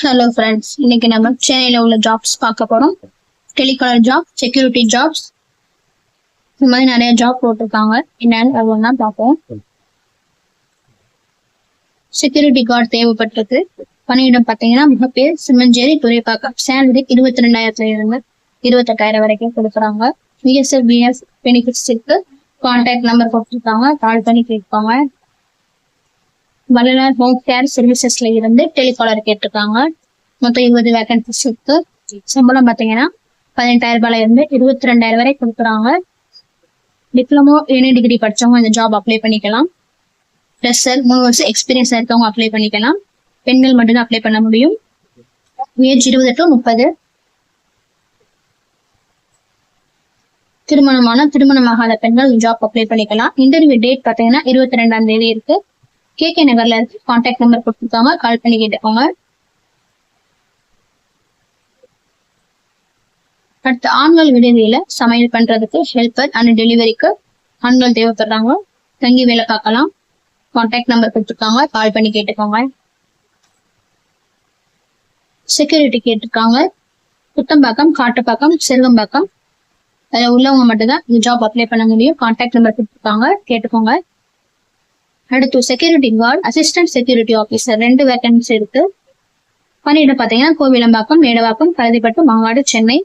Hello friends, இன்னைக்கு நம்ம சென்னையில் உள்ள ஜாப்ஸ் பார்க்க போகிறோம். டெலிகாலர் ஜாப், செக்யூரிட்டி ஜாப்ஸ், இந்த மாதிரி நிறைய ஜாப் போட்டிருக்காங்க. என்னன்னு ஒவ்வொன்றா பார்ப்போம். செக்யூரிட்டி கார்டு தேவைப்பட்டிருக்கு. பணியிடம் பார்த்தீங்கன்னா முகப்பேர், சிம்மஞ்சேரி, துறைப்பாக்கம். சேலரி 22,000 இருந்து 28,000 வரைக்கும் கொடுக்குறாங்க. பிஎஸ்எஃப், பிஎஃப் பெனிஃபிட்ஸ் இருக்கு. கான்டாக்ட் நம்பர் கொடுத்துருக்காங்க, கால் பண்ணி கேட்பாங்க. வள்ளலார் ஹோம் கேர் சர்வீசஸ்ல இருந்து டெலிகாலர் கேட்டிருக்காங்க. மொத்தம் 20 வேகன்சிஸ் இருக்கு. சம்பளம் பார்த்தீங்கன்னா 18,000 இருந்து 22,000 வரை கொடுக்குறாங்க. டிப்ளமோ எனி டிகிரி படிச்சவங்க இந்த ஜாப் அப்ளை பண்ணிக்கலாம். ஃப்ரெஷர் 3 வருஷம் எக்ஸ்பீரியன்ஸ் இருக்கவங்க அப்ளை பண்ணிக்கலாம். பெண்கள் மட்டும்தான் அப்ளை பண்ண முடியும். Age 20 to 30. திருமணமாகாத பெண்கள் ஜாப் அப்ளை பண்ணிக்கலாம். இன்டர்வியூ டேட் பார்த்தீங்கன்னா 22ஆம் தேதி இருக்கு. கேகே நகர்ல இருக்கு. கான்டாக்ட் நம்பர் கொடுத்துருக்காங்க, கால் பண்ணி கேட்டுக்கோங்க. அடுத்து ஆண்கள் விடுதியில சமையல் பண்றதுக்கு ஹெல்பர் அண்ட் டெலிவரிக்கு ஆண்கள் தேவைப்படுறாங்க. தங்கி வேலை பார்க்கலாம். கான்டாக்ட் நம்பர் கொடுத்துருக்காங்க, கால் பண்ணி கேட்டுக்கோங்க. செக்யூரிட்டி கேட்டிருக்காங்க. புத்தம்பாக்கம், காட்டுப்பாக்கம், செல்வம்பாக்கம் அதில் உள்ளவங்க மட்டும்தான் இந்த ஜாப் அப்ளை பண்ண முடியும். கான்டாக்ட் நம்பர் கொடுத்துருக்காங்க, கேட்டுக்கோங்க. அடுத்து security guard, assistant security officer 2 vacancy இருக்கு. பணியிடம் பார்த்தீங்கன்னா கோவிலம்பாக்கம், மேடவாக்கம், கருதிப்பட்டு, மாங்காடு, சென்னை.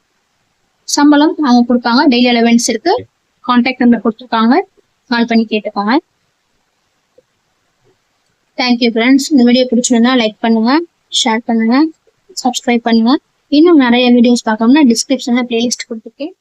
சம்பளம் அவங்க கொடுப்பாங்க. டெய்லி அலவன்ஸ் இருக்கு. கான்டாக்ட் நம்பர் கொடுத்துருக்காங்க, கால் பண்ணி கேட்டுக்கோங்க. Thank you friends. இந்த வீடியோ பிடிச்சிருந்தா லைக் பண்ணுங்க, ஷேர் பண்ணுங்க, சப்ஸ்கிரைப் பண்ணுங்க. இன்னும் நிறைய வீடியோஸ் பார்க்கணும்னா டிஸ்கிரிப்ஷன்ல பிளேலிஸ்ட் கொடுத்துருக்கேன்.